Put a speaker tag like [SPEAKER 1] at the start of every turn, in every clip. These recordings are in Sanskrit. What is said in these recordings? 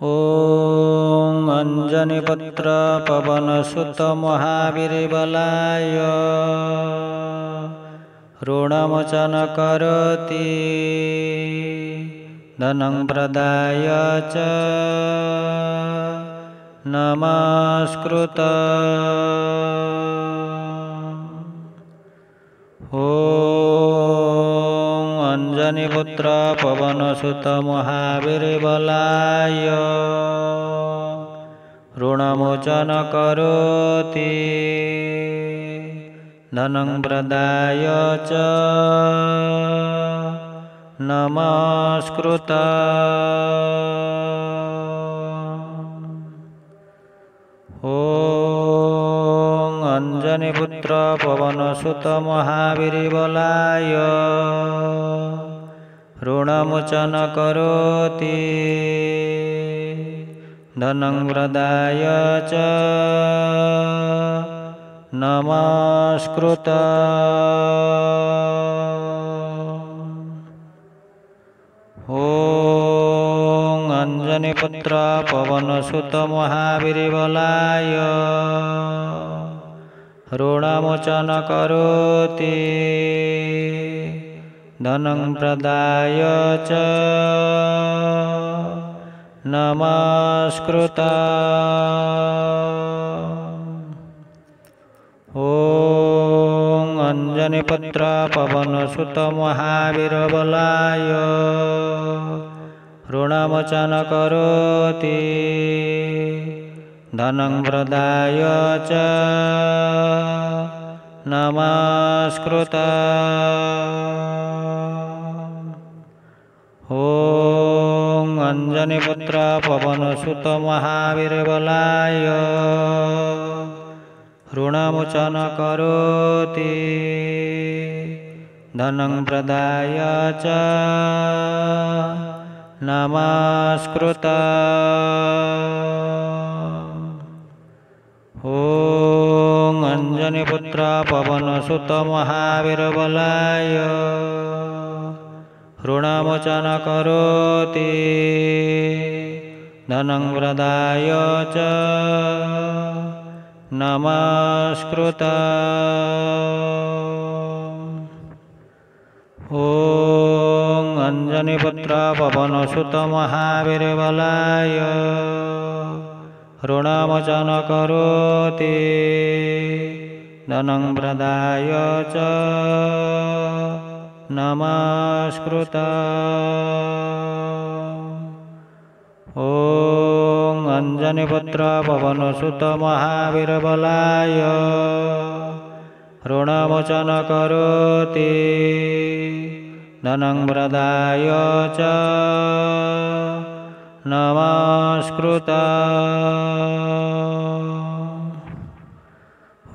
[SPEAKER 1] ॐ अंजनीपुत्र पवनसुत महावीरबलाय ऋणमोचन करोति धनं प्रदाय च नमस्कृत। ॐ अंजनीपुत्र पवनसुत महावीरबलाय ऋणमोचन करोति धनं प्रदाय च नमस्कृत। ॐ अंजनीपुत्र पवनसुत महावीरबलाय ऋणमोचन करोति धनं प्रदाय च नमस्कृत। ॐ अंजनीपुत्र पवनसुत महावीरबलाय ऋणमोचन करोति धनं प्रदाय च नमस्कृत। ॐ अंजनीपुत्र पवनसुत महावीरबलाय ऋणमोचन करोति धनं प्रदाय च नमस्कृत। ॐ अंजनीपुत्र पवनसुत महावीरबलाय ऋणमोचन करोति धनं प्रदाय च नमस्कृत। ॐ अंजनीपुत्र पवनसुत महावीरबलाय ऋणमोचन करोति धनं प्रदाय च नमस्कृत। ॐ अंजनीपुत्र पवनसुत महावीरबलाय ऋणमोचन करोति धनं प्रदाय च नमस्कृत। ॐ अंजनीपुत्र पवनसुत महावीरबलाय ऋणमोचन करोति धनं प्रदाय च नमस्कृत।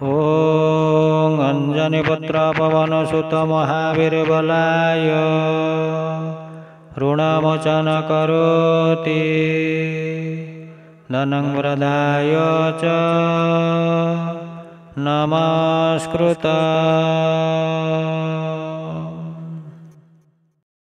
[SPEAKER 1] ॐ अंजनीपुत्र पवनसुत महावीरबलाय ऋणमोचन करोति धनं प्रदाय च नमस्कृत।